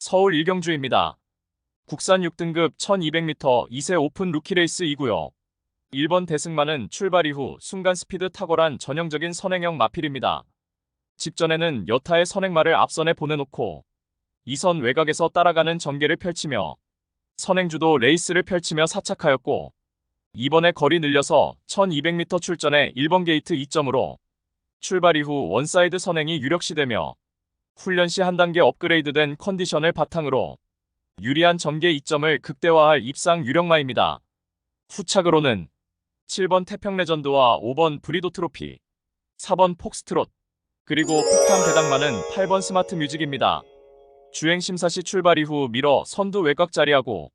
서울 일경주입니다. 국산 6등급 1200m 2세 오픈 루키레이스 이고요. 1번 대승마는 출발 이후 순간 스피드 탁월한 전형적인 선행형 마필입니다. 직전에는 여타의 선행마를 앞선에 보내놓고 2선 외곽에서 따라가는 전개를 펼치며 선행주도 레이스를 펼치며 사착하였고, 이번에 거리 늘려서 1200m 출전에 1번 게이트 2점으로 출발 이후 원사이드 선행이 유력시되며 훈련 시 한 단계 업그레이드된 컨디션을 바탕으로 유리한 전개 이점을 극대화할 입상 유력마입니다. 후착으로는 7번 태평 레전드와 5번 브리도 트로피, 4번 폭스트롯, 그리고 폭탄 배당마는 8번 스마트 뮤직입니다. 주행 심사 시 출발 이후 밀어 선두 외곽 자리하고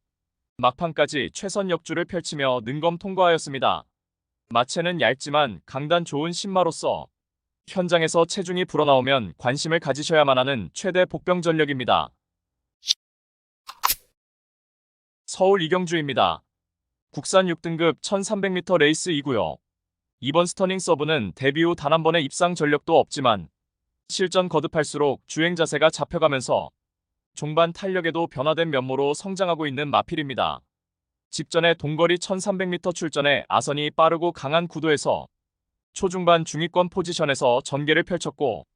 막판까지 최선 역주를 펼치며 능검 통과하였습니다. 마체는 얇지만 강단 좋은 신마로서 현장에서 체중이 불어나오면 관심을 가지셔야만 하는 최대 복병 전력입니다. 서울 이경주입니다. 국산 6등급 1300m 레이스 이고요. 이번 스터닝 서브는 데뷔 후 단 한 번의 입상 전력도 없지만 실전 거듭할수록 주행 자세가 잡혀가면서 종반 탄력에도 변화된 면모로 성장하고 있는 마필입니다. 직전에 동거리 1300m 출전에 아선이 빠르고 강한 구도에서 초중반 중위권 포지션에서 전개를 펼쳤고,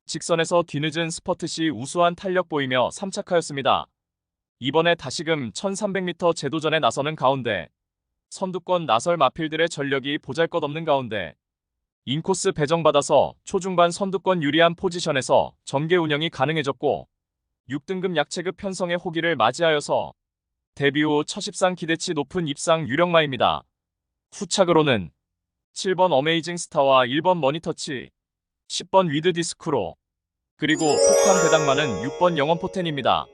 직선에서 뒤늦은 스퍼트 시 우수한 탄력 보이며 3착하였습니다. 이번에 다시금 1300m 재도전에 나서는 가운데 선두권 나설 마필들의 전력이 보잘것없는 가운데 인코스 배정받아서 초중반 선두권 유리한 포지션에서 전개 운영이 가능해졌고, 6등급 약체급 편성의 호기를 맞이하여서 데뷔 후 첫 입상 기대치 높은 입상 유력마입니다. 후착으로는 7번 어메이징 스타와 1번 머니터치, 10번 위드 디스크로, 그리고 폭탄 배당마는 6번 영원포텐입니다.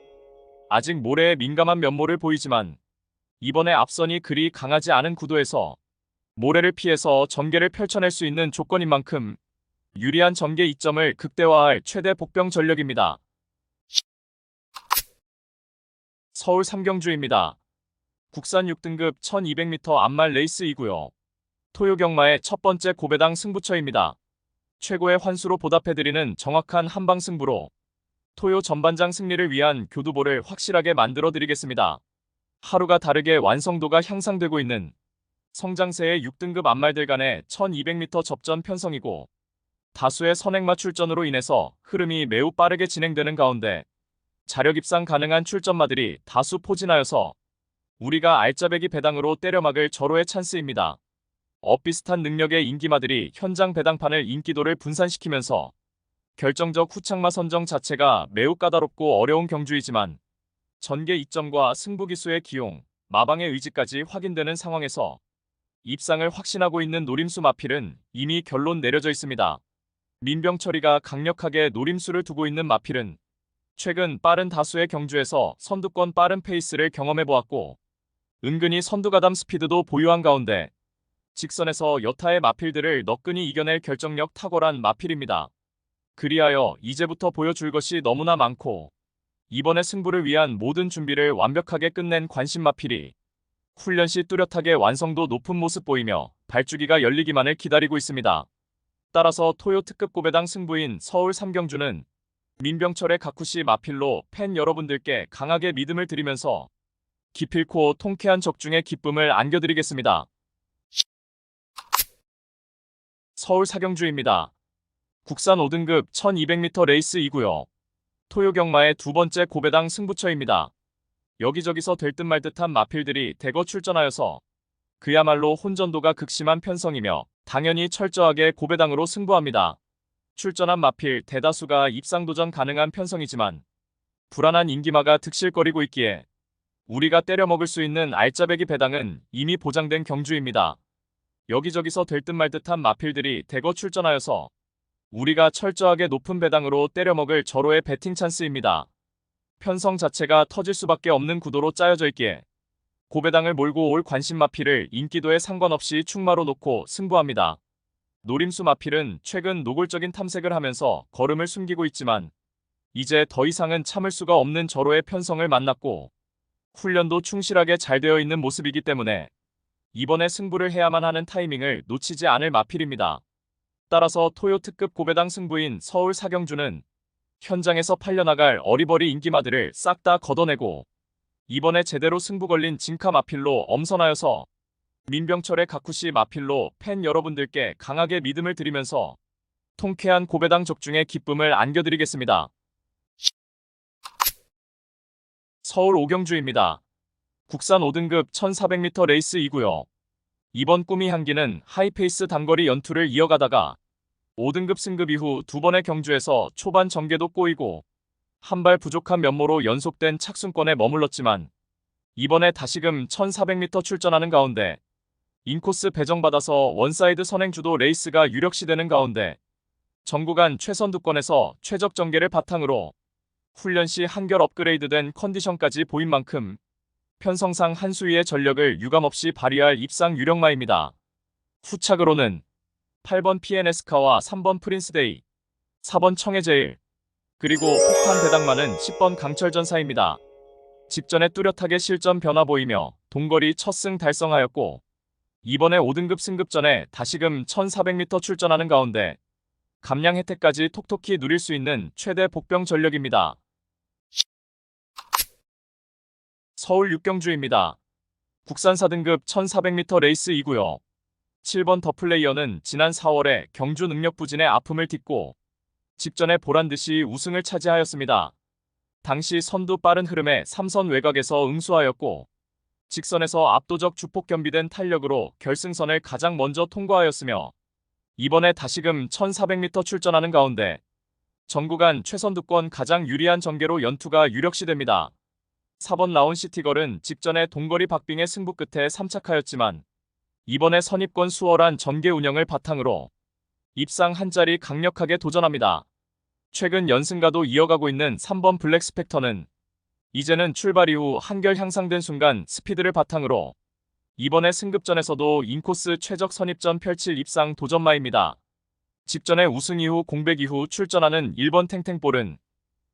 아직 모래에 민감한 면모를 보이지만 이번에 앞선이 그리 강하지 않은 구도에서 모래를 피해서 전개를 펼쳐낼 수 있는 조건인 만큼 유리한 전개 이점을 극대화할 최대 복병 전력입니다. 서울 삼경주입니다. 국산 6등급 1200m 암말 레이스 이고요. 토요 경마의 첫 번째 고배당 승부처입니다. 최고의 환수로 보답해드리는 정확한 한방 승부로 토요 전반장 승리를 위한 교두보를 확실하게 만들어드리겠습니다. 하루가 다르게 완성도가 향상되고 있는 성장세의 6등급 암말들 간의 1200m 접전 편성이고, 다수의 선행마 출전으로 인해서 흐름이 매우 빠르게 진행되는 가운데 자력 입상 가능한 출전마들이 다수 포진하여서 우리가 알짜배기 배당으로 때려막을 절호의 찬스입니다. 엇비슷한 능력의 인기마들이 현장 배당판을 인기도를 분산시키면서 결정적 후착마 선정 자체가 매우 까다롭고 어려운 경주이지만 전개 이점과 승부기수의 기용, 마방의 의지까지 확인되는 상황에서 입상을 확신하고 있는 노림수 마필은 이미 결론 내려져 있습니다. 민병철이가 강력하게 노림수를 두고 있는 마필은 최근 빠른 다수의 경주에서 선두권 빠른 페이스를 경험해보았고, 은근히 선두가담 스피드도 보유한 가운데 직선에서 여타의 마필들을 너끈히 이겨낼 결정력 탁월한 마필입니다. 그리하여 이제부터 보여줄 것이 너무나 많고 이번의 승부를 위한 모든 준비를 완벽하게 끝낸 관심 마필이 훈련 시 뚜렷하게 완성도 높은 모습 보이며 발주기가 열리기만을 기다리고 있습니다. 따라서 토요 특급 고배당 승부인 서울 삼경주는 민병철의 가쿠시 마필로 팬 여러분들께 강하게 믿음을 드리면서 기필코 통쾌한 적중의 기쁨을 안겨드리겠습니다. 서울 사경주입니다. 국산 5등급 1200m 레이스 이고요. 토요 경마의 두 번째 고배당 승부처입니다. 여기저기서 될 듯 말 듯한 마필들이 대거 출전하여서 그야말로 혼전도가 극심한 편성이며 당연히 철저하게 고배당으로 승부합니다. 출전한 마필 대다수가 입상도전 가능한 편성이지만 불안한 인기마가 득실거리고 있기에 우리가 때려먹을 수 있는 알짜배기 배당은 이미 보장된 경주입니다. 여기저기서 될 듯 말 듯한 마필들이 대거 출전하여서 우리가 철저하게 높은 배당으로 때려먹을 절호의 배팅 찬스입니다. 편성 자체가 터질 수밖에 없는 구도로 짜여져 있기에 고배당을 몰고 올 관심 마필을 인기도에 상관없이 충마로 놓고 승부합니다. 노림수 마필은 최근 노골적인 탐색을 하면서 걸음을 숨기고 있지만 이제 더 이상은 참을 수가 없는 절호의 편성을 만났고 훈련도 충실하게 잘 되어 있는 모습이기 때문에 이번에 승부를 해야만 하는 타이밍을 놓치지 않을 마필입니다. 따라서 토요 특급 고배당 승부인 서울 사경주는 현장에서 팔려나갈 어리버리 인기마들을 싹 다 걷어내고 이번에 제대로 승부 걸린 진카 마필로 엄선하여서 민병철의 가쿠시 마필로 팬 여러분들께 강하게 믿음을 드리면서 통쾌한 고배당 적중의 기쁨을 안겨드리겠습니다. 서울 오경주입니다. 국산 5등급 1400m 레이스이고요. 이번 꿈이 향기는 하이페이스 단거리 연투를 이어가다가 5등급 승급 이후 두 번의 경주에서 초반 전개도 꼬이고 한 발 부족한 면모로 연속된 착순권에 머물렀지만 이번에 다시금 1400m 출전하는 가운데 인코스 배정받아서 원사이드 선행주도 레이스가 유력시되는 가운데 전구간 최선두권에서 최적 전개를 바탕으로 훈련 시 한결 업그레이드된 컨디션까지 보인 만큼 편성상 한 수위의 전력을 유감없이 발휘할 입상 유력마입니다. 후착으로는 8번 PNS카와 3번 프린스데이, 4번 청해제일, 그리고 폭탄 배당만은 10번 강철전사입니다. 직전에 뚜렷하게 실전 변화 보이며 동거리 첫 승 달성하였고 이번에 5등급 승급 전에 다시금 1400m 출전하는 가운데 감량 혜택까지 톡톡히 누릴 수 있는 최대 복병 전력입니다. 서울 육경주입니다. 국산 4등급 1400m 레이스이고요. 7번 더 플레이어는 지난 4월에 경주 능력 부진의 아픔을 딛고 직전에 보란듯이 우승을 차지하였습니다. 당시 선두 빠른 흐름에 3선 외곽에서 응수하였고 직선에서 압도적 주폭 겸비된 탄력으로 결승선을 가장 먼저 통과하였으며 이번에 다시금 1400m 출전하는 가운데 전구간 최선두권 가장 유리한 전개로 연투가 유력시됩니다. 4번 라운시티걸은 직전에 동거리 박빙의 승부 끝에 3착하였지만 이번에 선입권 수월한 전개 운영을 바탕으로 입상 한 자리 강력하게 도전합니다. 최근 연승가도 이어가고 있는 3번 블랙스펙터는 이제는 출발 이후 한결 향상된 순간 스피드를 바탕으로 이번에 승급전에서도 인코스 최적 선입전 펼칠 입상 도전마입니다. 직전에 우승 이후 공백 이후 출전하는 1번 탱탱볼은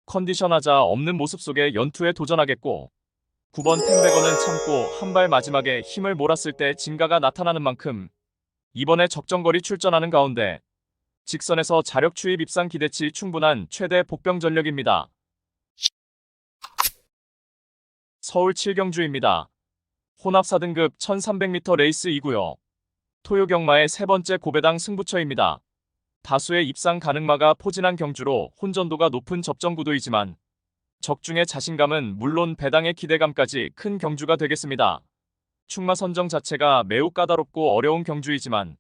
컨디션 하자 없는 모습 속에 연투에 도전하겠고 9번 템베거는 참고 한 발 마지막에 힘을 몰았을 때 진가가 나타나는 만큼 이번에 적정거리 출전하는 가운데 직선에서 자력 추입 입상 기대치 충분한 최대 복병 전력입니다. 서울 7경주입니다. 혼합 4등급 1300m 레이스이고요. 토요 경마의 세 번째 고배당 승부처입니다. 다수의 입상 가능마가 포진한 경주로 혼전도가 높은 접전 구도이지만 적중의 자신감은 물론 배당의 기대감까지 큰 경주가 되겠습니다. 충마 선정 자체가 매우 까다롭고 어려운 경주이지만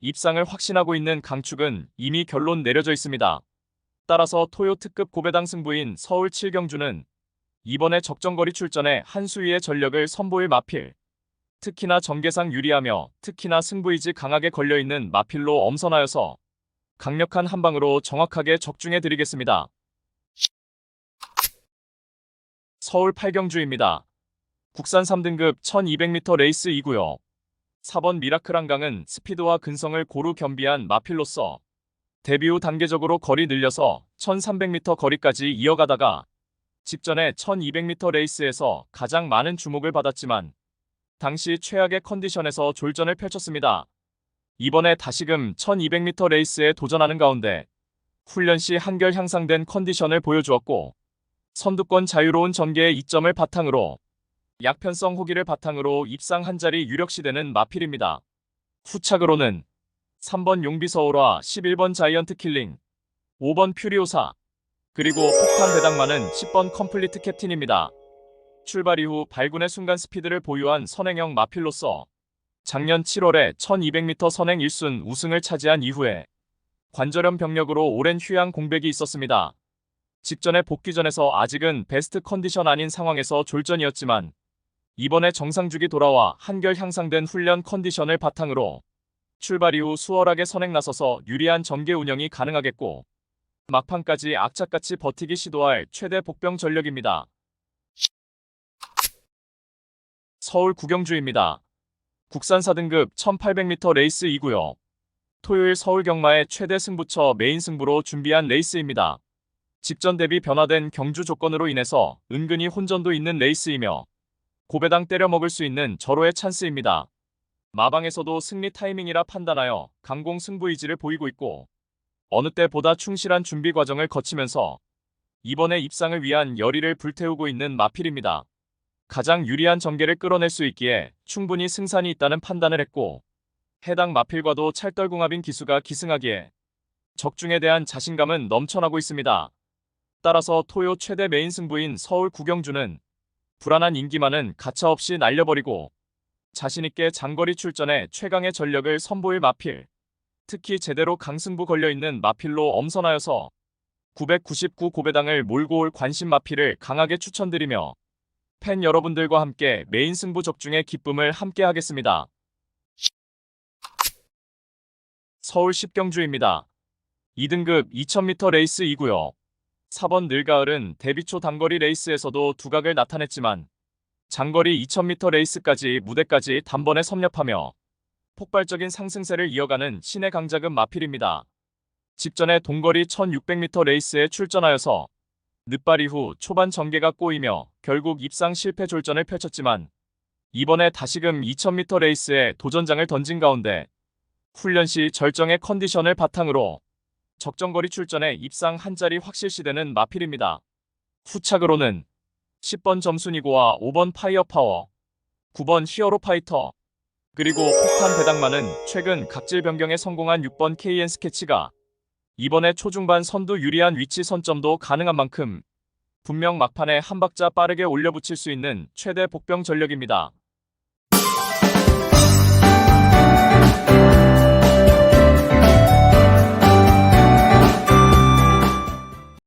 입상을 확신하고 있는 강축은 이미 결론 내려져 있습니다. 따라서 토요 특급 고배당 승부인 서울 7경주는 이번에 적정거리 출전에 한 수위의 전력을 선보일 마필, 특히나 전개상 유리하며 특히나 승부의지 강하게 걸려있는 마필로 엄선하여서 강력한 한방으로 정확하게 적중해드리겠습니다. 서울 8경주입니다. 국산 3등급 1200m 레이스이고요. 4번 미라클 한강은 스피드와 근성을 고루 겸비한 마필로서 데뷔 후 단계적으로 거리 늘려서 1300m 거리까지 이어가다가 직전에 1200m 레이스에서 가장 많은 주목을 받았지만 당시 최악의 컨디션에서 졸전을 펼쳤습니다. 이번에 다시금 1200m 레이스에 도전하는 가운데 훈련 시 한결 향상된 컨디션을 보여주었고 선두권 자유로운 전개의 이점을 바탕으로 약편성 호기를 바탕으로 입상 한 자리 유력시되는 마필입니다. 후착으로는 3번 용비서울화, 11번 자이언트 킬링, 5번 퓨리오사, 그리고 폭탄 배당만은 10번 컴플리트 캡틴입니다. 출발 이후 발군의 순간 스피드를 보유한 선행형 마필로서 작년 7월에 1200m 선행 1순 우승을 차지한 이후에 관절염 병력으로 오랜 휴양 공백이 있었습니다. 직전에 복귀전에서 아직은 베스트 컨디션 아닌 상황에서 졸전이었지만 이번에 정상주기 돌아와 한결 향상된 훈련 컨디션을 바탕으로 출발 이후 수월하게 선행 나서서 유리한 전개 운영이 가능하겠고 막판까지 악착같이 버티기 시도할 최대 복병 전력입니다. 서울 구경주입니다. 국산 4등급 1800m 레이스이고요. 토요일 서울 경마의 최대 승부처 메인 승부로 준비한 레이스입니다. 직전 대비 변화된 경주 조건으로 인해서 은근히 혼전도 있는 레이스이며 고배당 때려 먹을 수 있는 절호의 찬스입니다. 마방에서도 승리 타이밍이라 판단하여 강공 승부 의지를 보이고 있고 어느 때보다 충실한 준비 과정을 거치면서 이번에 입상을 위한 열의를 불태우고 있는 마필입니다. 가장 유리한 전개를 끌어낼 수 있기에 충분히 승산이 있다는 판단을 했고, 해당 마필과도 찰떨궁합인 기수가 기승하기에 적중에 대한 자신감은 넘쳐나고 있습니다. 따라서 토요 최대 메인 승부인 서울 구경주는 불안한 인기만은 가차없이 날려버리고 자신있게 장거리 출전에 최강의 전력을 선보일 마필, 특히 제대로 강승부 걸려있는 마필로 엄선하여서 999 고배당을 몰고 올 관심 마필을 강하게 추천드리며 팬 여러분들과 함께 메인 승부 적중의 기쁨을 함께 하겠습니다. 서울 10경주입니다. 2등급 2000m 레이스 2구요. 4번 늘가을은 데뷔초 단거리 레이스에서도 두각을 나타냈지만 장거리 2000m 레이스까지 무대까지 단번에 섭렵하며 폭발적인 상승세를 이어가는 신의 강자급 마필입니다. 직전에 동거리 1600m 레이스에 출전하여서 늦발 이후 초반 전개가 꼬이며 결국 입상 실패 졸전을 펼쳤지만 이번에 다시금 2000m 레이스에 도전장을 던진 가운데 훈련 시 절정의 컨디션을 바탕으로 적정거리 출전에 입상 한 자리 확실시되는 마필입니다. 후착으로는 10번 점순이고와 5번 파이어 파워, 9번 히어로 파이터, 그리고 폭탄 배당만은 최근 각질 변경에 성공한 6번 KN 스케치가 이번에 초중반 선두 유리한 위치 선점도 가능한 만큼 분명 막판에 한 박자 빠르게 올려붙일 수 있는 최대 복병 전력입니다.